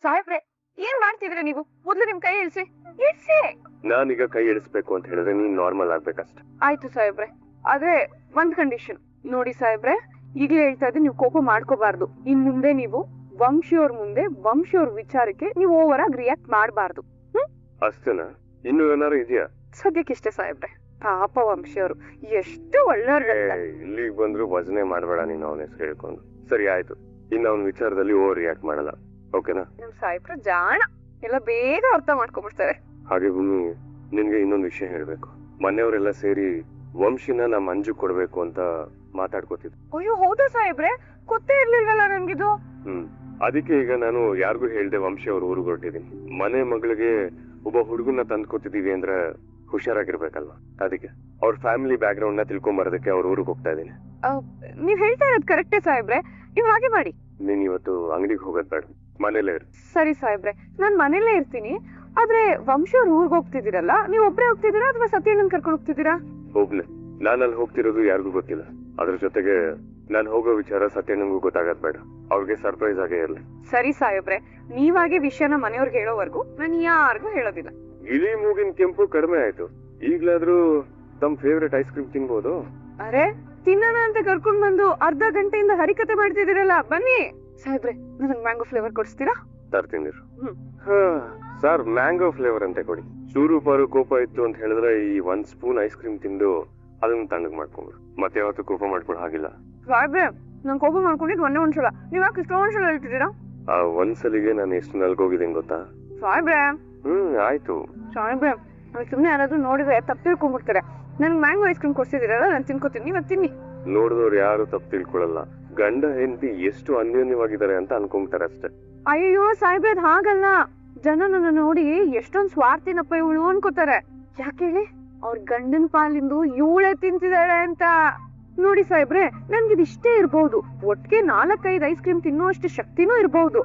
ಸಾಹೇಬ್ರೆ ಏನ್ ಮಾಡ್ತಿದ್ರೆ ನೀವು? ಮೊದ್ಲು ನಿಮ್ ಕೈ ಇಳಿಸಿ. ಇಳಿಸಿ. ನಾನೀಗ ಕೈ ಇಳಿಸ್ಬೇಕು ಅಂತ ಹೇಳಿದ್ರೆ ನೀನ್ ನಾರ್ಮಲ್ ಆಗ್ಬೇಕಷ್ಟೆ. ಆಯ್ತು ಸಾಹೇಬ್ರೆ, ಆದ್ರೆ ಒಂದ್ ಕಂಡೀಷನ್. ನೋಡಿ ಸಾಹೇಬ್ರೆ, ಈಗಲೇ ಹೇಳ್ತಾ ಇದ್ರೆ ನೀವು ಕೋಪ ಮಾಡ್ಕೋಬಾರ್ದು. ಇನ್ ಮುಂದೆ ನೀವು ವಂಶಿಯವ್ರ ಮುಂದೆ ವಂಶಿಯವ್ರ ವಿಚಾರಕ್ಕೆ ನೀವು ಓವರ್ ಆಗಿ ರಿಯಾಕ್ಟ್ ಮಾಡಬಾರ್ದು. ಅಷ್ಟೇನಾ? ಇನ್ನು ಏನಾರು ಇದೆಯಾ? ಸದ್ಯಕ್ಕಿಷ್ಟೇ ಸಾಹೇಬ್ರೆ. ಪಾಪ ವಂಶಿಯವರು ಎಷ್ಟು ಒಳ್ಳೆಯವ್ರಲ್ಲ. ಇಲ್ಲಿಗೆ ಬಂದ್ರು ಭಜನೆ ಮಾಡ್ಬೇಡ ನೀನು ಅವನ ಹೆಸರು ಹೇಳ್ಕೊಂಡು. ಸರಿ ಆಯ್ತು, ಇನ್ನು ಅವನ ವಿಚಾರದಲ್ಲಿ ಓವರ್ ರಿಯಾಕ್ಟ್ ಮಾಡಲ್ಲ, ಓಕೆನಾ? ನಿಮ್ ಸಾಹೇಬ್ರ ಜಾಣ, ಎಲ್ಲ ಬೇಗ ಅರ್ಥ ಮಾಡ್ಕೊಂಡ್ಬಿಡ್ತಾರೆ. ಹಾಗೆ ಭೂಮಿ, ನಿನ್ಗೆ ಇನ್ನೊಂದು ವಿಷಯ ಹೇಳ್ಬೇಕು. ಮನೆಯವರೆಲ್ಲ ಸೇರಿ ವಂಶಿನ ನಮ್ ಮಂಜು ಕೊಡ್ಬೇಕು ಅಂತ ಮಾತಾಡ್ಕೋತಿದ್ರು. ಅಯ್ಯೋ ಹೌದಾ ಸಾಹೇಬ್ರೆ? ಗೊತ್ತೇ ಇರ್ಲಿಲ್ವಲ್ಲ ನನ್ಗಿದು. ಅದಕ್ಕೆ ಈಗ ನಾನು ಯಾರಿಗೂ ಹೇಳ್ದೆ ವಂಶಿ ಅವ್ರ ಊರಿಗೆ ಹೊರಟಿದೀನಿ. ಮನೆ ಮಗಳಿಗೆ ಒಬ್ಬ ಹುಡುಗನ ತಂದ್ಕೊತಿದೀವಿ ಅಂದ್ರೆ ಹುಷಾರಾಗಿರ್ಬೇಕಲ್ವಾ? ಅದಕ್ಕೆ ಅವ್ರ ಫ್ಯಾಮಿಲಿ ಬ್ಯಾಕ್ ಗ್ರೌಂಡ್ ನ ತಿಳ್ಕೊಂಬರೋದಕ್ಕೆ ಅವ್ರ ಊರಿಗೆ ಹೋಗ್ತಾ ಇದೀನಿ. ನೀವ್ ಹೇಳ್ತಾ ಇರೋದು ಕರೆಕ್ಟೇ ಸಾಹೇಬ್ರೆ, ನೀವು ಹಾಗೆ ಮಾಡಿ. ನೀನ್ ಇವತ್ತು ಅಂಗಡಿಗೆ ಹೋಗೋದ್ ಬೇಡ, ಮನೇಲೇ ಇರು. ಸರಿ ಸಾಹೇಬ್ರೆ, ನಾನ್ ಮನೇಲೇ ಇರ್ತೀನಿ. ಆದ್ರೆ ವಂಶಿಯವ್ರ ಊರ್ಗ್ ಹೋಗ್ತಿದ್ದೀರಲ್ಲ, ನೀವ್ ಒಬ್ರೇ ಹೋಗ್ತಿದ್ದೀರಾ ಅಥವಾ ಸತ್ಯಣ್ಣನ್ ಕರ್ಕೊಂಡು ಹೋಗ್ತಿದ್ದೀರಾ? ಒಬ್ನೇ. ನಾನು ಅಲ್ಲಿ ಹೋಗ್ತಿರೋದು ಯಾರಿಗೂ ಗೊತ್ತಿಲ್ಲ. ಅದ್ರ ಜೊತೆಗೆ ನಾನು ಹೋಗೋ ವಿಚಾರ ಸತ್ಯಣ್ಣಂಗೂ ಗೊತ್ತಾಗದ್ ಬೇಡ, ಅವ್ರಿಗೆ ಸರ್ಪ್ರೈಸ್ ಆಗೇ ಇರ್ಲಿ. ಸರಿ ಸಾಹೇಬ್ರೆ, ನೀವಾಗೆ ವಿಷಯನ ಮನೆಯವ್ರಿಗೆ ಹೇಳೋವರೆಗೂ ನಾನು ಯಾರಿಗೂ ಹೇಳೋದಿಲ್ಲ. ಇಲಿ ಮೂಗಿನ ಕೆಂಪು ಕಡಿಮೆ ಆಯ್ತು, ಈಗ್ಲಾದ್ರೂ ತಮ್ ಫೇವ್ರೆಟ್ ಐಸ್ ಕ್ರೀಮ್ ತಿನ್ಬೋದು. ಅರೆ ತಿನ್ನೋಣ ಅಂತ ಕರ್ಕೊಂಡ್ ಬಂದು ಅರ್ಧ ಗಂಟೆಯಿಂದ ಹರಿಕತೆ ಮಾಡ್ತಿದ್ದೀರಲ್ಲ, ಬನ್ನಿ. ಸಾಹೇಬ್ರೆ, ನನಗ್ ಮ್ಯಾಂಗೋ ಫ್ಲೇವರ್ ಕೊಡಿಸ್ತೀರಾ? ತರ್ತೀನಿ. ಸರ್, ಮ್ಯಾಂಗೋ ಫ್ಲೇವರ್ ಅಂತೆ ಕೊಡಿ. ಚೂರು ಪಾರು ಕೋಪ ಇತ್ತು ಅಂತ ಹೇಳಿದ್ರೆ ಈ 1 ಸ್ಪೂನ್ ಐಸ್ ಕ್ರೀಮ್ ತಿಂದು ಅದನ್ನ ತಣ್ಣಗ್ ಮಾಡ್ಕೊಂಡ್ರು. ಮತ್ತೆ ಯಾವತ್ತು ಕೋಪ ಮಾಡ್ಕೊಳ್ ಹಾಗಿಲ್ಲ. ಸಾಹೇಬ್ರೆ, ನಾನ್ ಕೋಪ ಮಾಡ್ಕೊಂಡಿದ್ದು ಒಂದ್ಸಲ, ನೀವ್ ಯಾಕೆ ಇಷ್ಟೊಂದ್ಸಲ ಹೇಳ್ತಿದ್ದೀರಾ? ಆ ಒಂದ್ಸಲಿಗೆ ನಾನು ಎಷ್ಟು ನಲ್ಗೋಗಿದ್ದೀನಿ ಗೊತ್ತಾ? ಸಾಹೇಬ್ರೆ. ಆಯ್ತು ಸಾಹೇಬ್ರೆ, ಸುಮ್ನೆ ಯಾರಾದ್ರೂ ನೋಡಿದ್ರೆ ತಪ್ಪು ತಿಳ್ಕೊಂಡ್ಬಿಡ್ತಾರೆ. ನನ್ ಮ್ಯಾಂಗೋ ಐಸ್ ಕ್ರೀಮ್ ಕೊಡ್ಸಿದಿರಲ್ಲ, ನಾನು ತಿನ್ಕೋತೀನಿ, ನೀವ್ ತಿನ್ನಿ. ನೋಡಿದವ್ರು ಯಾರು ತಪ್ಪು ತಿಳ್ಕೊಳಲ್ಲ. ಗಂಡ ಹೆಂಡತಿ ಎಷ್ಟು ಅನ್ಯೋನ್ಯವಾಗಿದ್ದಾರೆ ಅಂತ ಅನ್ಕೊಂತಾರೆ ಅಷ್ಟೇ. ಅಯ್ಯೋ ಸಾಹೇಬ್ರೆ, ಅದ್ ಹಾಗಲ್ಲ. ಜನ ನನ್ನ ನೋಡಿ ಎಷ್ಟೊಂದ್ ಸ್ವಾರ್ಥಿನಪ್ಪ ಇವಳು ಅನ್ಕೋತಾರೆ. ಯಾಕೆ ಹೇಳಿ? ಅವ್ರ ಗಂಡನ್ ಪಾಲಿಂದು ಇವಳೇ ತಿಂತಿದ್ದಾಳೆ ಅಂತ. ನೋಡಿ ಸಾಹೇಬ್ರೆ, ನನ್ಗಿದ್ ಇಷ್ಟೇ ಇರ್ಬಹುದು, ಒಟ್ಟಿಗೆ 4-5 ಐಸ್ ಕ್ರೀಮ್ ತಿನ್ನೋ ಅಷ್ಟು ಶಕ್ತಿನೂ ಇರ್ಬಹುದು.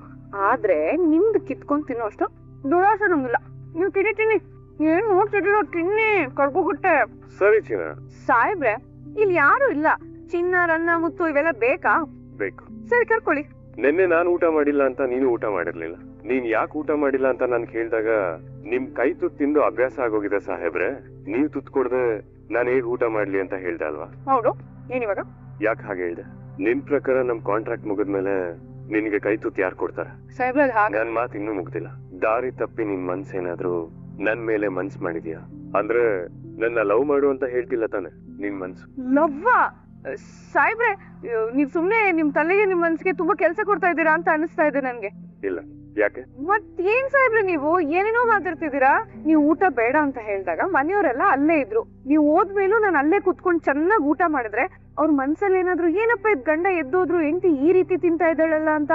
ಆದ್ರೆ ನಿಮ್ದು ಕಿತ್ಕೊಂಡ್ ತಿನ್ನೋ ಅಷ್ಟು ದುರಾಸೆ ನಂಗಿಲ್ಲ. ನೀವು ತಿನ್ನಿ, ಏನ್ ನೋಡ್ತಿದ್ದೀರೋ ತಿನ್ನಿ, ಕರ್ಕೋಗುಟ್ಟೆ. ಸರಿ ಚಿನ್ನ. ಸಾಹೇಬ್ರೆ, ಇಲ್ಲಿ ಯಾರು ಇಲ್ಲ. ಚಿನ್ನ, ರನ್ನ, ಮುತ್ತು ಇವೆಲ್ಲ ಬೇಕಾ? ಬೇಕು. ಸರಿ, ಕರ್ಕೊಳ್ಳಿ. ನಿನ್ನೆ ನಾನು ಊಟ ಮಾಡಿಲ್ಲ ಅಂತ ನೀನು ಊಟ ಮಾಡಿರ್ಲಿಲ್ಲ. ನೀನ್ ಯಾಕೆ ಊಟ ಮಾಡಿಲ್ಲ ಅಂತ ನಾನ್ ಕೇಳಿದಾಗ ನಿಮ್ ಕೈ ತುತ್ತು ತಿಂದು ಅಭ್ಯಾಸ ಆಗೋಗಿದೆ ಸಾಹೇಬ್ರೆ, ನೀವ್ ತುತ್ತು ಕೊಡದೆ ನಾನ್ ಹೇಗ್ ಊಟ ಮಾಡ್ಲಿ ಅಂತ ಹೇಳ್ದೆ ಅಲ್ವಾ? ಹೌದು. ಏನಿವಾಗ? ಯಾಕೆ ಹಾಗೆ ಹೇಳ್ದೆ? ನಿನ್ ಪ್ರಕಾರ ನಮ್ ಕಾಂಟ್ರಾಕ್ಟ್ ಮುಗಿದ್ಮೇಲೆ ನಿನ್ಗೆ ಕೈ ತುತ್ತು ಯಾರು ಕೊಡ್ತಾರೆ? ಸಾಹೇಬ್ರೆ, ನನ್ ಮಾತು ಇನ್ನೂ ಮುಗ್ದಿಲ್ಲ. ದಾರಿ ತಪ್ಪಿ ನಿನ್ ಮನ್ಸೇನಾದ್ರು ನನ್ ಮೇಲೆ ಮನ್ಸ್ ಮಾಡಿದ್ಯಾ ಅಂದ್ರೆ ನನ್ನ ಲವ್ ಮಾಡು ಅಂತ ಹೇಳ್ತಿಲ್ಲ ತಾನೆ ನಿನ್ ಮನ್ಸು? ಲವ್ವಾ? ಸಾಹೇಬ್ರೆ, ನೀವ್ ಸುಮ್ನೆ ನಿಮ್ ತಲೆಗೆ ನಿಮ್ ಮನ್ಸಿಗೆ ತುಂಬಾ ಕೆಲ್ಸ ಕೊಡ್ತಾ ಇದ್ದೀರಾ ಅಂತ ಅನಿಸ್ತಾ ಇದೆ ನನ್ಗೆ. ಇಲ್ಲ. ಯಾಕೆ? ಮತ್ತೇನ್ ಸಾಹೇಬ್ರೆ, ನೀವು ಏನೇನೋ ಮಾತಾಡ್ತಿದ್ದೀರಾ. ನೀವು ಊಟ ಬೇಡ ಅಂತ ಹೇಳಿದಾಗ ಮನೆಯವರೆಲ್ಲ ಅಲ್ಲೇ ಇದ್ರು. ನೀವು ಹೋದ್ಮೇಲೂ ನಾನು ಅಲ್ಲೇ ಕುತ್ಕೊಂಡು ಚೆನ್ನಾಗಿ ಊಟ ಮಾಡಿದ್ರೆ ಅವ್ರ ಮನ್ಸಲ್ಲಿ ಏನಾದ್ರು ಏನಪ್ಪ ಇದ್ ಗಂಡ ಎದ್ದೋದ್ರು ಹೆಂಡತಿ ಈ ರೀತಿ ತಿಂತಾ ಇದ್ದಾಳಲ್ಲ ಅಂತ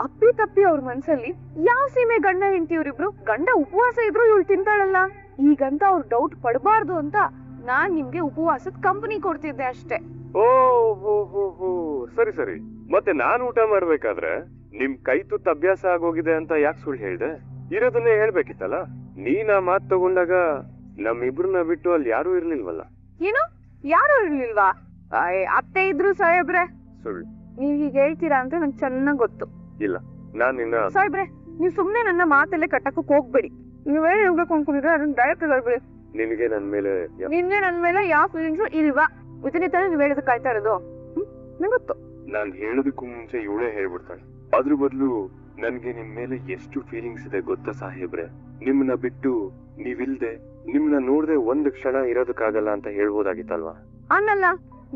ಅಪ್ಪಿ ತಪ್ಪಿ ಅವ್ರ ಮನ್ಸಲ್ಲಿ ಯಾವ ಸೀಮೆ ಗಂಡ ಹೆಂಡತಿ ಇವ್ರಿಬ್ರು ಗಂಡ ಉಪವಾಸ ಇದ್ರು ಇವಳು ತಿಂತಾಳಲ್ಲ ಈಗಂತ ಅವ್ರ ಡೌಟ್ ಪಡಬಾರ್ದು ಅಂತ ನಾನ್ ನಿಮ್ಗೆ ಉಪವಾಸದ ಕಂಪನಿ ಕೊಡ್ತಿದ್ದೆ ಅಷ್ಟೇ. ಓ ಸರಿ ಸರಿ. ಮತ್ತೆ ನಾನ್ ಊಟ ಮಾಡ್ಬೇಕಾದ್ರೆ ನಿಮ್ ಕೈ ತುತ್ತು ಅಭ್ಯಾಸ ಆಗೋಗಿದೆ ಅಂತ ಯಾಕೆ ಸುಳ್ಳು ಹೇಳ್ದೆ? ಇರೋದನ್ನೇ ಹೇಳ್ಬೇಕಿತ್ತಲ್ಲ. ನೀನ್ ಆ ಮಾತ್ ತಗೊಂಡಾಗ ನಮ್ಮಿಬ್ರನ್ನ ಬಿಟ್ಟು ಅಲ್ಲಿ ಯಾರು ಇರ್ಲಿಲ್ವಲ್ಲ. ಏನು? ಯಾರು ಇರ್ಲಿಲ್ವಾ? ಅತ್ತೆ ಇದ್ರು ಸಾಹೇಬ್ರೆ. ಸುಳ್ಳು. ನೀವ್ ಹೀಗೆ ಹೇಳ್ತೀರಾ ಅಂತ ನಂಗೆ ಚೆನ್ನಾಗ್ ಗೊತ್ತು. ಇಲ್ಲ, ನಾನ್ ನಿನ್ನ ಸಾಹೇಬ್ರೆ, ನೀವ್ ಸುಮ್ನೆ ನನ್ನ ಮಾತಲ್ಲೇ ಕಟ್ಟಕ್ ಹೋಗ್ಬೇಡಿ. ನೀವೇನ್ ಹೇಳ್ಬೇಕು ಅನ್ಕೊಂಡಿದ್ರೆ ಅದನ್ನ ಡೈರೆಕ್ಟ್ ಹೇಳ್ಬೇಡಿ. ನಿನ್ಗೆ ನನ್ ಮೇಲೆ ಯಾವ ಫೀಲಿಂಗ್ಸು ಇಲ್ವಾ? ತಾನೇ ನೀವ್ ಹೇಳೋದಕ್ಕೆ ಕಾಯ್ತಾ ಇರೋದು. ನಂಗೆ ಗೊತ್ತು. ನಾನ್ ಹೇಳೋದಕ್ಕೂ ಮುಂಚೆ ಇವಳೇ ಹೇಳ್ಬಿಡ್ತಾಳೆ. ಅದ್ರ ಬದಲು ನನ್ಗೆ ನಿಮ್ ಮೇಲೆ ಎಷ್ಟು ಫೀಲಿಂಗ್ಸ್ ಇದೆ ಗೊತ್ತಾ ಸಾಹೇಬ್ರೆ? ನಿಮ್ನ ಬಿಟ್ಟು ನೀವಿಲ್ದೆ ನಿಮ್ನ ನೋಡ್ದೆ ಒಂದ್ ಕ್ಷಣ ಇರೋದಕ್ಕಾಗಲ್ಲ ಅಂತ ಹೇಳ್ಬೋದಾಗಿತ್ತಲ್ವಾ? ಅನ್ನಲ್ಲ,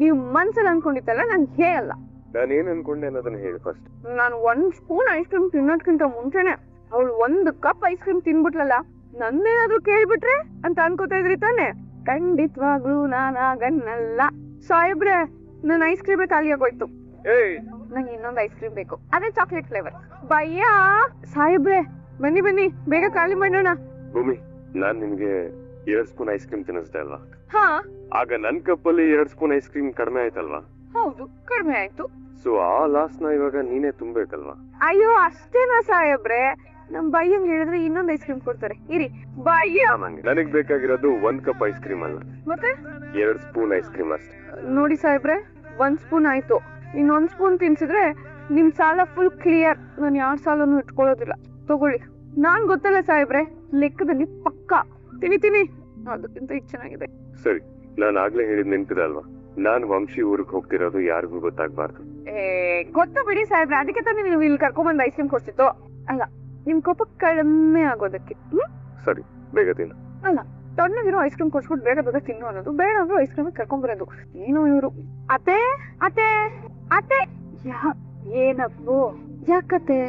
ನೀವ್ ಮನ್ಸಲ್ಲಿ ಅನ್ಕೊಂಡಿತ್ತಲ್ಲ, ನಾನ್ ಹೇಳಲ್ಲ. ನಾನೇನ್ ಅನ್ಕೊಂಡೆ ಅನ್ನೋದನ್ನ ಹೇಳಿ ಫಸ್ಟ್. ನಾನು 1 ಸ್ಪೂನ್ ಐಸ್ ಕ್ರೀಮ್ ತಿನ್ನೋದ್ಕಿಂತ ಮುಂಚೆನೆ ಅವಳು 1 ಕಪ್ ಐಸ್ ಕ್ರೀಮ್ ತಿನ್ಬಿಟ್ಲಲ್ಲ, ನನ್ನೇನಾದ್ರೂ ಕೇಳ್ಬಿಟ್ರೆ ಅಂತ ಅನ್ಕೋತಾ ಇದ್ರಿ ತಾನೆ? ಖಂಡಿತವಾಗ್ಲೂ ನಾನಾಗನ್ನಲ್ಲ. ಸಾಹೇಬ್ರೆ, ನನ್ ಐಸ್ ಕ್ರೀಮೇ ಖಾಲಿ ಆಗೋಯ್ತು. ನಂಗೆ ಇನ್ನೊಂದು ಐಸ್ ಕ್ರೀಮ್ ಬೇಕು, ಅದೇ ಚಾಕ್ಲೇಟ್ ಫ್ಲೇವರ್. ಭಯ್ಯ ಸಾಹೇಬ್ರೆ, ಬನ್ನಿ ಬನ್ನಿ, ಬೇಗ ಖಾಲಿ ಮಾಡೋಣ. ಭೂಮಿ, ನಾನ್ ನಿಮ್ಗೆ 2 ಸ್ಪೂನ್ ಐಸ್ ಕ್ರೀಮ್ ತಿನ್ನಿಸ್ದೆ ಅಲ್ವಾ? ಹಾ. ಆಗ ನನ್ ಕಪ್ಪಲ್ಲಿ 2 ಸ್ಪೂನ್ ಐಸ್ ಕ್ರೀಮ್ ಕಡಿಮೆ ಆಯ್ತಲ್ವಾ? ಹೌದು, ಕಡಿಮೆ ಆಯ್ತು. ಸೊ ಆ ಲಾಸ್ ನ ಇವಾಗ ನೀನೇ ತುಂಬೇಕಲ್ವಾ? ಅಯ್ಯೋ ಅಷ್ಟೇನಾ ಸಾಹೇಬ್ರೆ? ನಮ್ ಬಯ್ಯಂಗ್ ಹೇಳಿದ್ರೆ ಇನ್ನೊಂದ್ ಐಸ್ ಕ್ರೀಮ್ ಕೊಡ್ತಾರೆ. ಇರಿ ಬಯ್ಯ. ನನಗ್ ಬೇಕಾಗಿರೋದು 1 ಕಪ್ ಐಸ್ ಕ್ರೀಮ್ ಅಲ್ಲ, ಮತ್ತೆ 2 ಸ್ಪೂನ್ ಐಸ್ ಕ್ರೀಮ್ ಅಷ್ಟೇ. ನೋಡಿ ಸಾಹೇಬ್ರೆ, 1 ಸ್ಪೂನ್ ಆಯ್ತು. ಇನ್ನೊಂದ್ ಸ್ಪೂನ್ ತಿನ್ಸಿದ್ರೆ ನಿಮ್ ಸಾಲ ಫುಲ್ ಕ್ಲಿಯರ್. ನಾನು 2 ಸಾಲನು ಇಟ್ಕೊಳ್ಳೋದಿಲ್ಲ. ತಗೊಳ್ಳಿ. ನಾನ್ ಗೊತ್ತಲ್ಲ ಸಾಹೇಬ್ರೆ, ಲೆಕ್ಕದಲ್ಲಿ ಪಕ್ಕ ತಿನಿ ಅದಕ್ಕಿಂತ ಇದು ಚೆನ್ನಾಗಿದೆ. ಸರಿ, ನಾನ್ ಆಗ್ಲೇ ಹೇಳಿದ್ ನೆನ್ಪಿದೆ ಅಲ್ವಾ, ನಾನ್ ವಂಶಿ ಊರಿಗೆ ಹೋಗ್ತಿರೋದು ಯಾರಿಗೂ ಗೊತ್ತಾಗ್ಬಾರ್ದು. ಗೊತ್ತ ಬಿಡಿ ಸಾಹೇಬ್ರೆ, ಅದಕ್ಕೆ ತಾನೇ ನೀವು ಇಲ್ಲಿ ಕರ್ಕೊಂಡ್ಬಂದು ಐಸ್ ಕ್ರೀಮ್ ಕೊಡ್ಸಿತ್ತು. ಅಲ್ಲ, ನಿಮ್ ಕೋಪ ಕಡಿಮೆ ಆಗೋದಕ್ಕೆ. ಸರಿ, ಬೇಗ ತಿನ್ನು. ಅಲ್ಲ, ತಣ್ಣಗಿರೋ ಐಸ್ ಕ್ರೀಮ್ ಕೊಡ್ಸ್ಬಿಟ್ಟು ಬೇಗ ಬೇಗ ತಿನ್ನು ಅನ್ನೋದು, ಬೇಡ ಅಂದ್ರೂ ಐಸ್ ಕ್ರೀಮ್ ಕರ್ಕೊಂಡ್ಬರೋದು. ಏನೋ ಇವರು. ಅತ್ತೆ ಅತ್ತೆ ಅತ್ತೆ. ಏನಪ್ಪು? ಯಾಕತ್ತೆ,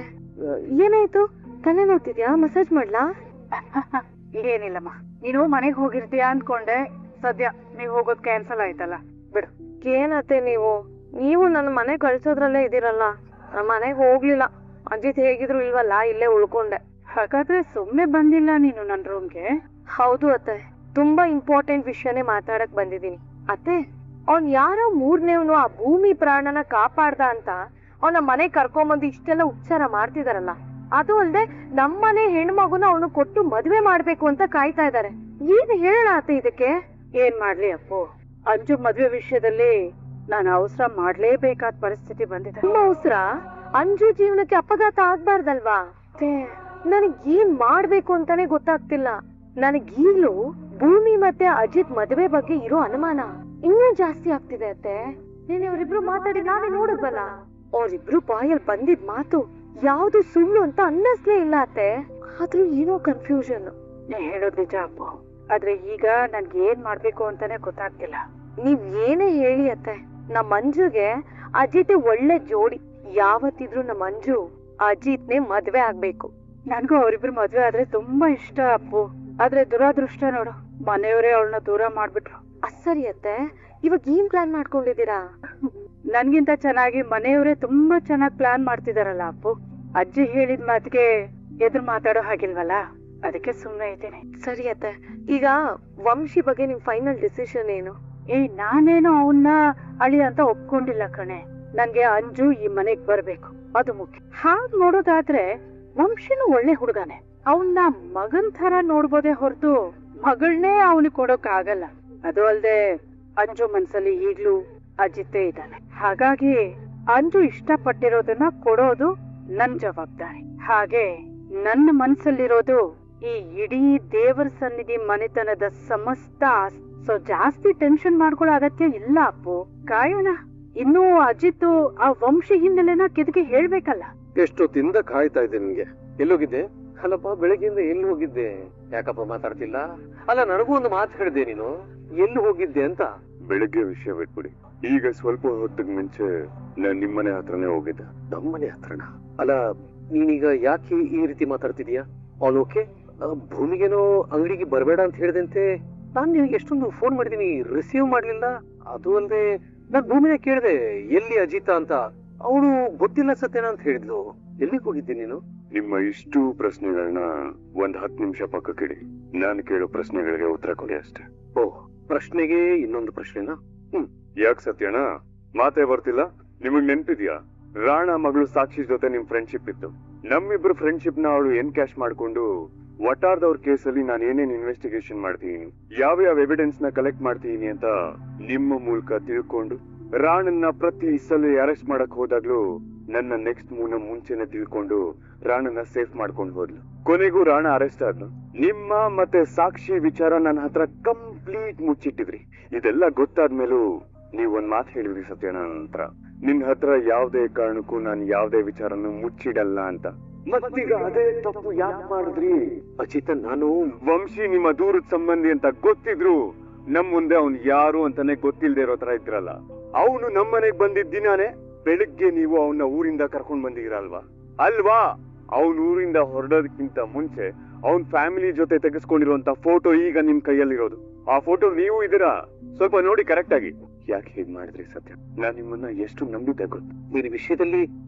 ಏನಾಯ್ತು? ತಲೆ ನೋಡ್ತಿದ್ಯಾ? ಮಸಾಜ್ ಮಾಡ್ಲಾ? ಏನಿಲ್ಲಮ್ಮ, ನೀನು ಮನೆಗ್ ಹೋಗಿರ್ತೀಯಾ ಅನ್ಕೊಂಡೆ. ಸದ್ಯ ನೀವ್ ಹೋಗೋದ್ ಕ್ಯಾನ್ಸಲ್ ಆಯ್ತಲ್ಲ, ಬಿಡು. ಏನತ್ತೆ ನೀವು ನನ್ನ ಮನೆ ಕಳ್ಸೋದ್ರಲ್ಲೇ ಇದೀರಲ್ಲ. ನಮ್ಮ ಮನೆಗ್ ಹೋಗ್ಲಿಲ್ಲ. ಅಜಿತ್ ಹೇಗಿದ್ರು ಇಲ್ವಲ್ಲ, ಇಲ್ಲೇ ಉಳ್ಕೊಂಡೆ. ಹಾಗಾದ್ರೆ ಸುಮ್ನೆ ಬಂದಿಲ್ಲ ನೀನು ನನ್ ರೂಮ್ಗೆ? ಹೌದು ಅತ್ತೆ, ತುಂಬಾ ಇಂಪಾರ್ಟೆಂಟ್ ವಿಷಯನೇ ಮಾತಾಡಕ್ ಬಂದಿದೀನಿ. ಅತ್ತೆ, ಅವ್ನ್ ಯಾರೋ ಮೂರನೇವ್ನು ಆ ಭೂಮಿ ಪ್ರಾಣನ ಕಾಪಾಡ್ದ ಅಂತ ಅವನ ಮನೆ ಕರ್ಕೊಂಬಂದು ಇಷ್ಟೆಲ್ಲ ಉಪಚಾರ ಮಾಡ್ತಿದಾರಲ್ಲ. ಅದು ಅಲ್ದೆ ನಮ್ಮನೆ ಹೆಣ್ಮಗುನ ಅವನು ಕೊಟ್ಟು ಮದ್ವೆ ಮಾಡ್ಬೇಕು ಅಂತ ಕಾಯ್ತಾ ಇದಾರೆ. ಏನ್ ಹೇಳೋಣ ಅತ್ತೆ ಇದಕ್ಕೆ? ಏನ್ ಮಾಡ್ಲಿ ಅಪ್ಪು, ಅಂಜು ಮದ್ವೆ ವಿಷಯದಲ್ಲಿ ನಾನು ಅವಸರ ಮಾಡ್ಲೇಬೇಕಾದ ಪರಿಸ್ಥಿತಿ ಬಂದಿದೆ. ನಿಮ್ಮ ಅವಸರ ಅಂಜು ಜೀವನಕ್ಕೆ ಅಪಘಾತ ಆಗ್ಬಾರ್ದಲ್ವಾ? ನನಗ್ ಏನ್ ಮಾಡ್ಬೇಕು ಅಂತಾನೆ ಗೊತ್ತಾಗ್ತಿಲ್ಲ. ನನಗೀಗ್ಲೂ ಭೂಮಿ ಮತ್ತೆ ಅಜಿತ್ ಮದ್ವೆ ಬಗ್ಗೆ ಇರೋ ಅನುಮಾನ ಇನ್ನೂ ಜಾಸ್ತಿ ಆಗ್ತಿದೆ ಅತ್ತೆ. ನೀನ್ ಅವ್ರಿಬ್ರು ಮಾತಾಡಿ ನಾವೇ ನೋಡಿದ್ವಲ್ಲ, ಅವ್ರಿಬ್ರು ಬಾಯಲ್ಲಿ ಬಂದಿದ್ ಮಾತು ಯಾವ್ದು ಸುಳ್ಳು ಅಂತ ಅನ್ನಿಸ್ಲೇ ಇಲ್ಲ ಅತ್ತೆ. ಆದ್ರೂ ಏನೋ ಕನ್ಫ್ಯೂಷನ್. ನೀ ಹೇಳೋದ್ ನಿಜ ಅಪ್ಪು, ಆದ್ರೆ ಈಗ ನನ್ಗೆ ಏನ್ ಮಾಡ್ಬೇಕು ಅಂತಾನೆ ಗೊತ್ತಾಗ್ತಿಲ್ಲ. ನೀವ್ ಏನೇ ಹೇಳಿ ಅತ್ತೆ, ನಮ್ ಮಂಜುಗೆ ಅಜಿತ್ ಒಳ್ಳೆ ಜೋಡಿ. ಯಾವತ್ತಿದ್ರು ನಮ್ ಮಂಜು ಅಜಿತ್ನೇ ಮದ್ವೆ ಆಗ್ಬೇಕು. ನನ್ಗೂ ಅವರಿಬ್ರು ಮದ್ವೆ ಆದ್ರೆ ತುಂಬಾ ಇಷ್ಟ ಅಪ್ಪು. ಆದ್ರೆ ದುರಾದೃಷ್ಟ ನೋಡು, ಮನೆಯವರೇ ಅವಳನ್ನ ದೂರ ಮಾಡ್ಬಿಟ್ರು. ಸರಿ ಅತ್ತೆ, ಇವಾಗ ಏನ್ ಪ್ಲಾನ್ ಮಾಡ್ಕೊಂಡಿದ್ದೀರಾ? ನನ್ಗಿಂತ ಚೆನ್ನಾಗಿ ಮನೆಯವರೇ ತುಂಬಾ ಚೆನ್ನಾಗಿ ಪ್ಲಾನ್ ಮಾಡ್ತಿದಾರಲ್ಲ ಅಪ್ಪು. ಅಜ್ಜಿ ಹೇಳಿದ ಮಾತಿಗೆ ಎದುರು ಮಾತಾಡೋ ಹಾಗಿಲ್ವಲ್ಲ, ಅದಕ್ಕೆ ಸುಮ್ನೆ ಇದ್ದೀನಿ. ಸರಿ ಅತ್ತೆ, ಈಗ ವಂಶಿ ಬಗ್ಗೆ ನಿಮ್ ಫೈನಲ್ ಡಿಸಿಷನ್ ಏನು? ನಾನೇನು ಅವನ್ನ ಅಳಿ ಅಂತ ಒಪ್ಕೊಂಡಿಲ್ಲ ಕಣೆ. ನನ್ಗೆ ಅಂಜು ಈ ಮನೆಗ್ ಬರ್ಬೇಕು, ಅದು ಮುಖ್ಯ. ಹಾಗ್ ನೋಡೋದಾದ್ರೆ ವಂಶಿನೂ ಒಳ್ಳೆ ಹುಡುಗಾನೆ. ಅವನ್ನ ಮಗನ್ ತರ ನೋಡ್ಬೋದೇ ಹೊರತು ಮಗಳನ್ನೇ ಅವನಿಗೆ ಕೊಡೋಕ್ ಆಗಲ್ಲ. ಅದು ಅಲ್ದೆ ಅಂಜು ಮನ್ಸಲ್ಲಿ ಈಗ್ಲೂ ಅಜಿತ್ತೇ ಇದ್ದಾನೆ. ಹಾಗಾಗಿ ಅಂಜು ಇಷ್ಟಪಟ್ಟಿರೋದನ್ನ ಕೊಡೋದು ನನ್ ಜವಾಬ್ದಾರಿ. ಹಾಗೆ ನನ್ನ ಮನ್ಸಲ್ಲಿರೋದು ಈ ಇಡೀ ದೇವರ ಸನ್ನಿಧಿ ಮನೆತನದ ಸಮಸ್ತ. ಸೊ ಜಾಸ್ತಿ ಟೆನ್ಷನ್ ಮಾಡ್ಕೊಳ್ಳೋ ಅಗತ್ಯ ಇಲ್ಲ ಅಪ್ಪು. ಕಾಯೋಣ. ಇನ್ನು ಅಜಿತ್ ಆ ವಂಶಿ ಹಿನ್ನೆಲೆನ ಕೆದಕಿ ಹೇಳ್ಬೇಕಲ್ಲ. ಎಷ್ಟೊತ್ತಿಂದ ಕಾಯ್ತಾ ಇದ್ದೆ ನಿನ್ಗೆ. ಎಲ್ಲೋಗಿದ್ದೆ? ಅಲ್ಲಪ್ಪ, ಬೆಳಗ್ಗೆಯಿಂದ ಎಲ್ಲಿ ಹೋಗಿದ್ದೆ? ಯಾಕಪ್ಪ ಮಾತಾಡ್ತಿಲ್ಲ? ಅಲ್ಲ, ನನಗೂ ಒಂದು ಮಾತು ಹೇಳಿದೆ, ನೀನು ಎಲ್ಲಿ ಹೋಗಿದ್ದೆ ಅಂತ. ಬೆಳಗ್ಗೆ ವಿಷಯ ಬಿಟ್ಬಿಡಿ. ಈಗ ಸ್ವಲ್ಪ ಹೊತ್ತಿಗೆ ಮುಂಚೆ ನಾನ್ ನಿಮ್ಮನೆ ಹತ್ರನೇ ಹೋಗಿದ್ದೆ. ನಮ್ಮನೆ ಹತ್ರನ? ಅಲ್ಲ, ನೀನೀಗ ಯಾಕೆ ಈ ರೀತಿ ಮಾತಾಡ್ತಿದೀಯಾ? ಅವನು ಓಕೆ, ಭೂಮಿಗೇನೋ ಅಂಗಡಿಗೆ ಬರಬೇಡ ಅಂತ ಹೇಳಿದಂತೆ. ನಾನ್ ನಿನಗೆ ಎಷ್ಟೊಂದು ಫೋನ್ ಮಾಡಿದೀನಿ, ರಿಸೀವ್ ಮಾಡ್ಲಿಲ್ಲ. ಅದು ಅಲ್ಲದೆ ನಾನ್ ಭೂಮಿನ ಕೇಳಿದೆ ಎಲ್ಲಿ ಅಜಿತ ಅಂತ. ಅವಳು ಗೊತ್ತಿಲ್ಲ ಸತ್ಯನ ಅಂತ ಹೇಳಿದ್ಲು. ಎಲ್ಲಿಗೆ ಹೋಗಿದ್ದೆ ನೀನು? ನಿಮ್ಮ ಇಷ್ಟು ಪ್ರಶ್ನೆಗಳನ್ನ ಒಂದ್ 10 ನಿಮಿಷ ಪಕ್ಕಕ್ಕಿಡಿ. ನಾನು ಕೇಳೋ ಪ್ರಶ್ನೆಗಳಿಗೆ ಉತ್ತರ ಕೊಡಿ ಅಷ್ಟೇ. ಓಹ್, ಪ್ರಶ್ನೆಗೆ ಇನ್ನೊಂದು ಪ್ರಶ್ನೆನಾ? ಯಾಕೆ ಸತ್ಯಣ್ಣ ಮಾತೇ ಬರ್ತಿಲ್ಲ? ನಿಮಗ್ ನೆನ್ಪಿದ್ಯಾ, ರಾಣಾ ಮಗಳು ಸಾಕ್ಷಿ ಜೊತೆ ನಿಮ್ ಫ್ರೆಂಡ್ಶಿಪ್ ಇತ್ತು. ನಮ್ಮಿಬ್ರು ಫ್ರೆಂಡ್ಶಿಪ್ ನ ಅವಳು ಎನ್ಕ್ಯಾಶ್ ಮಾಡ್ಕೊಂಡು ವಟಾರ್ದವ್ರ ಕೇಸಲ್ಲಿ ನಾನು ಏನೇನ್ ಇನ್ವೆಸ್ಟಿಗೇಷನ್ ಮಾಡ್ತೀನಿ, ಯಾವ್ಯಾವ ಎವಿಡೆನ್ಸ್ ನ ಕಲೆಕ್ಟ್ ಮಾಡ್ತೀನಿ ಅಂತ ನಿಮ್ಮ ಮೂಲಕ ತಿಳ್ಕೊಂಡು ರಾಣನ್ನ ಪ್ರತಿ ಸಲ ಅರೆಸ್ಟ್ ಮಾಡಕ್ ಹೋದಾಗ್ಲೂ ನನ್ನ ನೆಕ್ಸ್ಟ್ ಮುಂಚೆನೆ ತಿಳ್ಕೊಂಡು ರಾಣನ್ನ ಸೇಫ್ ಮಾಡ್ಕೊಂಡು ಹೋದ್ಲು. ಕೊನೆಗೂ ರಾಣ ಅರೆಸ್ಟ್ ಆದ್ಲು. ನಿಮ್ಮ ಮತ್ತೆ ಸಾಕ್ಷಿ ವಿಚಾರ ನನ್ನ ಹತ್ರ ಕಂಪ್ಲೀಟ್ ಮುಚ್ಚಿಟ್ಟಿದ್ರಿ. ಇದೆಲ್ಲ ಗೊತ್ತಾದ್ಮೇಲೂ ನೀವ್ ಒಂದ್ ಮಾತು ಹೇಳಿದ್ರಿ ಸತ್ಯಣ್ಣ ನಂತರ, ನಿನ್ ಹತ್ರ ಯಾವ್ದೇ ಕಾರಣಕ್ಕೂ ನಾನು ಯಾವ್ದೇ ವಿಚಾರನು ಮುಚ್ಚಿಡಲ್ಲ ಅಂತ. ಮತ್ತೀಗ ಅದೇ ತಪ್ಪು ಯಾಕೆ ಮಾಡಿದ್ರಿ? ಅಜಿತ, ನಾನು ವಂಶಿ ನಿಮ್ಮ ದೂರದ ಸಂಬಂಧಿ ಅಂತ ಗೊತ್ತಿದ್ರು ನಮ್ ಮುಂದೆ ಅವ್ನು ಯಾರು ಅಂತಾನೆ ಗೊತ್ತಿಲ್ದೇ ಇರೋ ತರ ಇದ್ರಲ್ಲ. ಅವನು ನಮ್ಮನೆಗ್ ಬಂದಿದ್ದ ದಿನಾನೇ ಬೆಳಿಗ್ಗೆ ನೀವು ಅವನ್ನ ಊರಿಂದ ಕರ್ಕೊಂಡ್ ಬಂದಿರಲ್ವಾ ಅಲ್ವಾ? ಅವನ್ ಊರಿಂದ ಹೊರಡೋದಕ್ಕಿಂತ ಮುಂಚೆ ಅವನ್ ಫ್ಯಾಮಿಲಿ ಜೊತೆ ತೆಗೆಸ್ಕೊಂಡಿರುವಂತ ಫೋಟೋ ಈಗ ನಿಮ್ ಕೈಯಲ್ಲಿರೋದು. ಆ ಫೋಟೋ ನೀವು ಇದೀರಾ, ಸ್ವಲ್ಪ ನೋಡಿ ಕರೆಕ್ಟ್ ಆಗಿ. ಯಾಕೆ ಹೀಗ್ ಮಾಡಿದ್ರಿ ಸತ್ಯ? ನಾನ್ ನಿಮ್ಮನ್ನ ಎಷ್ಟು ನಂಬಿದ್ದೆ ಗೊತ್ತು. ನೀನ್ ವಿಷಯದಲ್ಲಿ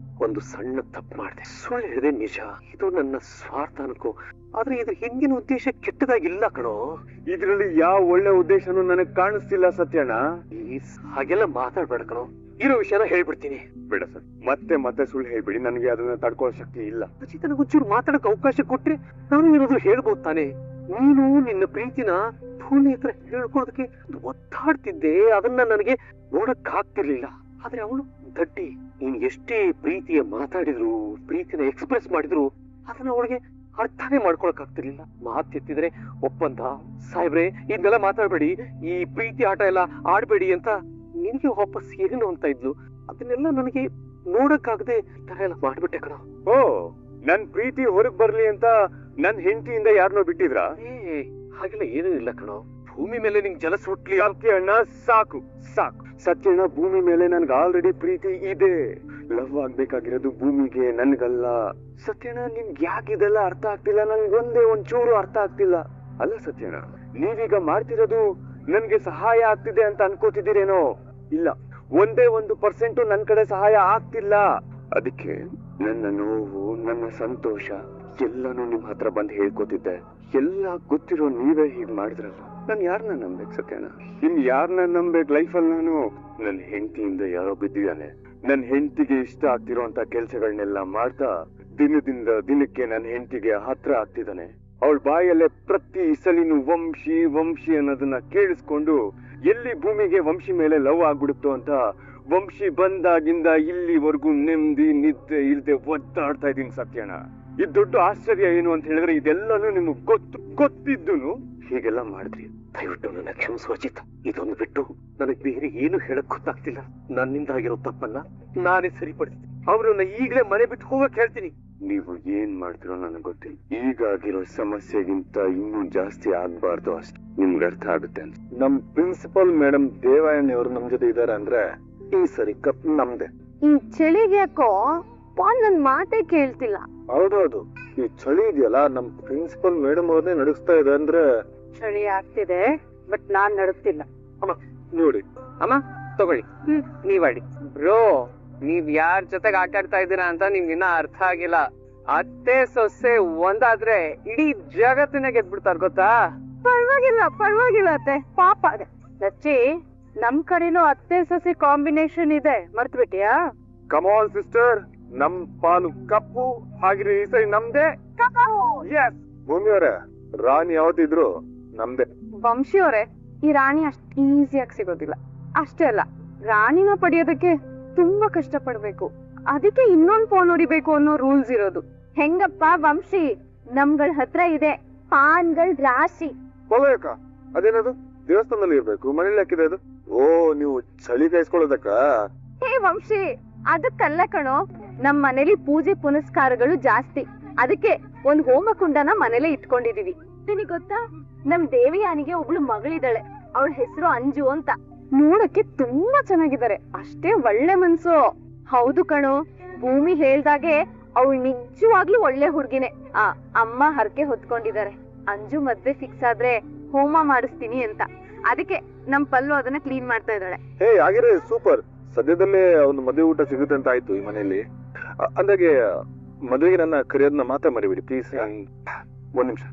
ಒಂದು ಸಣ್ಣ ತಪ್ಪು ಮಾಡಿದೆ. ಸುಳ್ಳು ಹೇಳಿದೆ ನಿಜ. ಇದು ನನ್ನ ಸ್ವಾರ್ಥ ಅನ್ಕೋ, ಆದ್ರೆ ಇದ್ರ ಹಿಂದಿನ ಉದ್ದೇಶ ಕೆಟ್ಟದಾಗಿಲ್ಲ ಕಣೋ. ಇದ್ರಲ್ಲಿ ಯಾವ ಒಳ್ಳೆ ಉದ್ದೇಶನೂ ನನಗ್ ಕಾಣಿಸ್ತಿಲ್ಲ ಸತ್ಯಣ್ಣ. ಹಾಗೆಲ್ಲ ಮಾತಾಡ್ಬೇಡ ಕಣೋ, ಇರೋ ವಿಷಯನ ಹೇಳ್ಬಿಡ್ತೀನಿ. ಬೇಡ ಸರ್, ಮತ್ತೆ ಮತ್ತೆ ಸುಳ್ಳು ಹೇಳ್ಬಿಡಿ, ನನಗೆ ಅದನ್ನ ತಡ್ಕೊಳ್ಳೋ ಶಕ್ತಿ ಇಲ್ಲ. ಅಜಿತ್, ನನಗೊಂಚೂರು ಮಾತಾಡಕ್ ಅವಕಾಶ ಕೊಟ್ರೆ ನಾನು ಏನಾದ್ರು ಹೇಳ್ಬೋದು ತಾನೆ. ನೀನು ನಿನ್ನ ಪ್ರೀತಿನ ಭೂಮಿ ಹತ್ರ ಹೇಳ್ಕೊಳೋದಕ್ಕೆ ಒತ್ತಾಡ್ತಿದ್ದೆ, ಅದನ್ನ ನನಗೆ ನೋಡಕ್ ಆಗ್ತಿರ್ಲಿಲ್ಲ. ಆದ್ರೆ ಅವಳು ದಡ್ಡಿ. ನೀನ್ ಎಷ್ಟೇ ಪ್ರೀತಿಯ ಮಾತಾಡಿದ್ರು, ಪ್ರೀತಿನ ಎಕ್ಸ್ಪ್ರೆಸ್ ಮಾಡಿದ್ರು ಅದನ್ನ ಅವಳಿಗೆ ಅರ್ಥನೇ ಮಾಡ್ಕೊಳಕ್ ಆಗ್ತಿರ್ಲಿಲ್ಲ. ಮಾತೆತ್ತಿದ್ರೆ ಒಪ್ಪಂದ, ಸಾಯ್ಬ್ರೆ ಇದನ್ನೆಲ್ಲ ಮಾತಾಡ್ಬೇಡಿ, ಈ ಪ್ರೀತಿ ಆಟ ಎಲ್ಲ ಆಡ್ಬೇಡಿ ಅಂತ ನಿನ್ಗೆ ವಾಪಸ್ ಏನು ಅಂತ ಇದ್ಲು. ಅದನ್ನೆಲ್ಲ ನನಗೆ ನೋಡಕ್ಕಾಗದೆ ಈ ತರ ಎಲ್ಲ ಮಾಡ್ಬಿಟ್ಟೆ ಕಣ. ಓ, ನನ್ ಪ್ರೀತಿ ಹೊರಗ್ ಬರ್ಲಿ ಅಂತ ನನ್ ಹೆಂಡತಿಯಿಂದ ಯಾರನ್ನೋ ಬಿಟ್ಟಿದ್ರಾ? ಹಾಗೆಲ್ಲ ಏನೂ ಇಲ್ಲ ಕಣೋ. ಭೂಮಿ ಮೇಲೆ ನಿಂಗೆ ಜಲಸ್ ಹುಟ್ಲಿ. ಸತ್ಯಣ್ಣ, ಸಾಕು ಸಾಕು ಸತ್ಯಣ್ಣ. ಭೂಮಿ ಮೇಲೆ ನನ್ಗೆ ಆಲ್ರೆಡಿ ಪ್ರೀತಿ ಇದೆ. ಲವ್ ಆಗ್ಬೇಕಾಗಿರೋದು ಭೂಮಿಗೆ, ನನ್ಗಲ್ಲ. ಸತ್ಯಣ್ಣ, ನಿಮ್ಗೆ ಯಾಕೆ ಇದೆಲ್ಲ ಅರ್ಥ ಆಗ್ತಿಲ್ಲ? ನನ್ಗೊಂದೇ ಒಂಚೂರು ಅರ್ಥ ಆಗ್ತಿಲ್ಲ. ಅಲ್ಲ ಸತ್ಯಣ್ಣ, ನೀವೀಗ ಮಾಡ್ತಿರೋದು ನನ್ಗೆ ಸಹಾಯ ಆಗ್ತಿದೆ ಅಂತ ಅನ್ಕೋತಿದ್ದೀರೇನೋ? ಇಲ್ಲ, 1% ನನ್ ಕಡೆ ಸಹಾಯ ಆಗ್ತಿಲ್ಲ. ಅದಕ್ಕೆ ನನ್ನ ನೋವು, ನನ್ನ ಸಂತೋಷ ಎಲ್ಲಾನು ನಿಮ್ ಹತ್ರ ಬಂದು ಹೇಳ್ಕೊತಿದ್ದೆ. ಎಲ್ಲ ಗೊತ್ತಿರೋ ನೀವೇ ಹೀಗ್ ಮಾಡಿದ್ರಲ್ಲ, ನಾನ್ ಯಾರನ್ನ ನಂಬೇಕು ಸತ್ಯಣ್ಣ? ಯಾರನ್ನ ನಂಬೇಕು ಲೈಫಲ್ಲಿ? ನಾನು ನನ್ನ ಹೆಂಡತಿಯಿಂದ ಯಾರೋ ಬಿದ್ದಿದ್ದಾನೆ. ನನ್ನ ಹೆಂಡತಿಗೆ ಇಷ್ಟ ಆಗ್ತಿರೋ ಅಂತ ಕೆಲ್ಸಗಳನ್ನೆಲ್ಲ ಮಾಡ್ತಾ ದಿನದಿಂದ ದಿನಕ್ಕೆ ನನ್ನ ಹೆಂಡತಿಗೆ ಹತ್ರ ಆಗ್ತಿದ್ದಾನೆ. ಅವಳ ಬಾಯಲ್ಲೇ ಪ್ರತಿ ಸಲಿನೂ ವಂಶಿ ವಂಶಿ ಅನ್ನೋದನ್ನ ಕೇಳಿಸ್ಕೊಂಡು ಎಲ್ಲಿ ಭೂಮಿಗೆ ವಂಶಿ ಮೇಲೆ ಲವ್ ಆಗ್ಬಿಡುತ್ತೋ ಅಂತ ವಂಶಿ ಬಂದಾಗಿಂದ ಇಲ್ಲಿವರೆಗೂ ನೆಮ್ಮದಿ ನಿದ್ದೆ ಇಲ್ದೆ ಒದ್ದಾಡ್ತಾ ಇದೀನಿ ಸತ್ಯಣ್ಣ. ಇದು ದೊಡ್ಡ ಆಶ್ಚರ್ಯ ಏನು ಅಂತ ಹೇಳಿದ್ರೆ, ಇದೆಲ್ಲಾನು ನಿಮಗ್ ಗೊತ್ತಿದ್ದು ಹೀಗೆಲ್ಲ ಮಾಡಿದ್ರಿ. ದಯವಿಟ್ಟು ನನ್ನ ಕ್ಷಮಿಸುವ ಅಜಿತ್. ಇದೊಂದು ಬಿಟ್ಟು ನನಗೆ ಬೇರೆ ಏನು ಹೇಳಕ್ ಗೊತ್ತಾಗ್ತಿಲ್ಲ. ನನ್ನಿಂದ ಆಗಿರೋ ತಪ್ಪನ್ನ ನಾನೇ ಸರಿಪಡಿಸ್ತೀನಿ. ಅವ್ರನ್ನ ಈಗಲೇ ಮನೆ ಬಿಟ್ಟು ಹೋಗಕ್ ಹೇಳ್ತೀನಿ. ನೀವು ಏನ್ ಮಾಡ್ತಿರೋ ನನಗೆ ಗೊತ್ತಿಲ್ಲ. ಈಗಾಗಿರೋ ಸಮಸ್ಯೆಗಿಂತ ಇನ್ನೂ ಜಾಸ್ತಿ ಆಗ್ಬಾರ್ದು ಅಷ್ಟೇ. ನಿಮ್ಗೆ ಅರ್ಥ ಆಗುತ್ತೆ ಅಂತ. ನಮ್ ಪ್ರಿನ್ಸಿಪಲ್ ಮೇಡಮ್ ದೇವಾಯಣಿ ಅವರು ನಮ್ ಜೊತೆ ಇದಾರೆ ಅಂದ್ರೆ ಈ ಸರಿ ಕಪ್ ನಮ್ದೆ. ಈ ಚಳಿಗೆ ಯಾಕೋ ಪಾಲ್ ನನ್ ಮಾತೇ ಕೇಳ್ತಿಲ್ಲ. ಹೌದೌದು, ಈ ಚಳಿ ಇದೆಯಲ್ಲ, ನಮ್ ಪ್ರಿನ್ಸಿಪಲ್ ಮೇಡಮ್ ಅವ್ರನ್ನೇ ನಡೆಸ್ತಾ ಇದೆ. ಅಂದ್ರೆ ಚಳಿ ಆಗ್ತಿದೆ, ಬಟ್ ನಾನ್ ನಡುತ್ತಿಲ್ಲ. ಅಮ್ಮ ನೋಡಿ. ಅಮ್ಮ ತಗೊಳ್ಳಿ, ನೀವಾಡಿ. ಬ್ರೋ, ನೀವ್ ಯಾರ ಜೊತೆಗೆ ಆಟ ಆಡ್ತಾ ಇದ್ದೀರಾ ಅಂತ ನಿಮ್ಗೆ ಇನ್ನ ಅರ್ಥ ಆಗಿಲ್ಲ. ಅತ್ತೆ ಸೊಸೆ ಒಂದಾದ್ರೆ ಇಡೀ ಜಗತ್ತಿನ ಗೆದ್ಬಿಡ್ತಾರ ಗೊತ್ತಾ? ಪರವಾಗಿಲ್ಲ ಅತ್ತೆ, ಪಾಪ ಅದೇ ನಚ್ಚಿ. ನಮ್ ಕಡೆನೂ ಅತ್ತೆ ಸೊಸೆ ಕಾಂಬಿನೇಷನ್ ಇದೆ, ಮರ್ತ್ ಬಿಟ್ಟಿಯಾ? ಕಮಾನ್ ಸಿಸ್ಟರ್, ನಮ್ ಪಾಲು ಕಪ್ಪು, ಹಾಗೆ ಈ ಸರಿ ನಮ್ದೇ. ಎಸ್ ಭೂಮಿ ಅವರೇ, ರಾಣಿ ಯಾವತ್ತಿದ್ರು ನಮ್ದೇ. ವಂಶಿ ಅವರೇ, ಈ ರಾಣಿ ಅಷ್ಟ್ ಈಸಿಯಾಗಿ ಸಿಗೋದಿಲ್ಲ. ಅಷ್ಟೇ ಅಲ್ಲ, ರಾಣಿನ ಪಡೆಯೋದಕ್ಕೆ ತುಂಬಾ ಕಷ್ಟ ಪಡ್ಬೇಕು. ಅದಕ್ಕೆ ಇನ್ನೊಂದ್ ಫೋನ್ ಹೊಡಿಬೇಕು ಅನ್ನೋ ರೂಲ್ಸ್ ಇರೋದು. ಹೆಂಗಪ್ಪ ವಂಶಿ, ನಮ್ಗಳ ಹತ್ರ ಇದೆ ಪಾನ್ಗಳ್ ರಾಶಿ. ಅದೇನದು? ದೇವಸ್ಥಾನದಲ್ಲಿ ಇರ್ಬೇಕು, ಮನೇಲಿ ಹಾಕಿದೆ ಅದು. ಓ, ನೀವು ಚಳಿ ಕಾಯಿಸ್ಕೊಳ್ಳೋದಕ್ಕ? ಹೇ ವಂಶಿ, ಅದಕ್ಕಲ್ಲ ಕಣೋ, ನಮ್ ಮನೇಲಿ ಪೂಜೆ ಪುನಸ್ಕಾರಗಳು ಜಾಸ್ತಿ. ಅದಕ್ಕೆ ಒಂದ್ ಹೋಮ ಕುಂಡನ ಮನೇಲೆ ಇಟ್ಕೊಂಡಿದೀವಿ. ನಿನಗ್ ಗೊತ್ತಾ, ನಮ್ ದೇವಿಯಾನಿಗೆ ಒಬ್ಳು ಮಗಳಿದ್ದಾಳೆ. ಅವಳ ಹೆಸರು ಅಂಜು ಅಂತ. ನೋಡಕ್ಕೆ ತುಂಬಾ ಚೆನ್ನಾಗಿದ್ದಾರೆ, ಅಷ್ಟೇ ಒಳ್ಳೆ ಮನ್ಸು. ಹೌದು ಕಣೋ, ಭೂಮಿ ಹೇಳ್ದಾಗೆ ಅವಳು ನಿಜವಾಗ್ಲೂ ಒಳ್ಳೆ ಹುಡ್ಗಿನೇ. ಅಮ್ಮ ಹರಕೆ ಹೊತ್ಕೊಂಡಿದ್ದಾರೆ. ಅಂಜು ಮದ್ವೆ ಫಿಕ್ಸ್ ಆದ್ರೆ ಹೋಮ ಮಾಡಿಸ್ತೀನಿ ಅಂತ. ಅದಕ್ಕೆ ನಮ್ ಪಲ್ಲು ಅದನ್ನ ಕ್ಲೀನ್ ಮಾಡ್ತಾ ಇದ್ದಾಳೆ. ಹೇ, ಆಗಿರೇ ಸೂಪರ್. ಸದ್ಯದಲ್ಲೇ ಒಂದು ಮದುವೆ ಊಟ ಸಿಗುತ್ತೆ ಅಂತ ಆಯ್ತು ಈ ಮನೆಯಲ್ಲಿ. ಅಂದಾಗೆ ಮದುವೆಗೆ ನನ್ನ ಕರೆಯೋದನ್ನ ಮಾತ್ರ ಮರಿಬಿಡಿ ಪ್ಲೀಸ್. ಒಂದ್ ನಿಮಿಷ.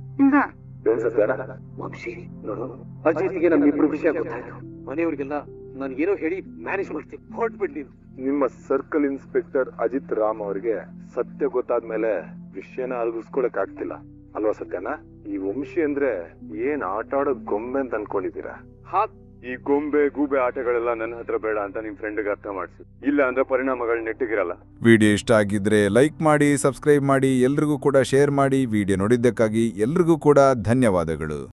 ವಂಶಿ ನೋಡು, ಅಜಿತ್ಗೆ ನಮ್ಮಿಬ್ರು ವಿಷಯ ಗೊತ್ತಾಯ್ತು. ಮನೆಯವ್ರಿಗೆಲ್ಲ ನಾನು ಏನೋ ಹೇಳಿ ಮ್ಯಾನೇಜ್ ಮಾಡ್ತೀನಿ. ಹೊರಟ್ಬಿಡ್ ನೀನು. ನಿಮ್ಮ ಸರ್ಕಲ್ ಇನ್ಸ್ಪೆಕ್ಟರ್ ಅಜಿತ್ ರಾಮ್ ಅವರಿಗೆ ಸತ್ಯ ಗೊತ್ತಾದ್ಮೇಲೆ ವಿಷಯನ ಅಲ್ಗಿಸ್ಕೊಳಕ್ ಆಗ್ತಿಲ್ಲ ಅಲ್ವಾ ಸತ್ಯನ? ಈ ವಂಶಿ ಅಂದ್ರೆ ಏನ್ ಆಟ ಆಡೋ ಗೊಂಬೆ ಅಂತ ಅನ್ಕೊಂಡಿದ್ದೀರಾ? ಈ ಗೊಂಬೆ ಗೂಬೆ ಆಟಗಳೆಲ್ಲ ನನ್ನ ಹತ್ರ ಬೇಡ ಅಂತ ನಿಮ್ ಫ್ರೆಂಡ್ಗೆ ಅರ್ಥ ಮಾಡಿಸಿ. ಇಲ್ಲ ಅಂದ್ರೆ ಪರಿಣಾಮಗಳು ನೆಟ್ಟಿಗಿರಲ್ಲ. ವಿಡಿಯೋ ಇಷ್ಟ ಆಗಿದ್ರೆ ಲೈಕ್ ಮಾಡಿ, ಸಬ್ಸ್ಕ್ರೈಬ್ ಮಾಡಿ, ಎಲ್ರಿಗೂ ಕೂಡ ಶೇರ್ ಮಾಡಿ. ವಿಡಿಯೋ ನೋಡಿದ್ದಕ್ಕಾಗಿ ಎಲ್ರಿಗೂ ಕೂಡ ಧನ್ಯವಾದಗಳು.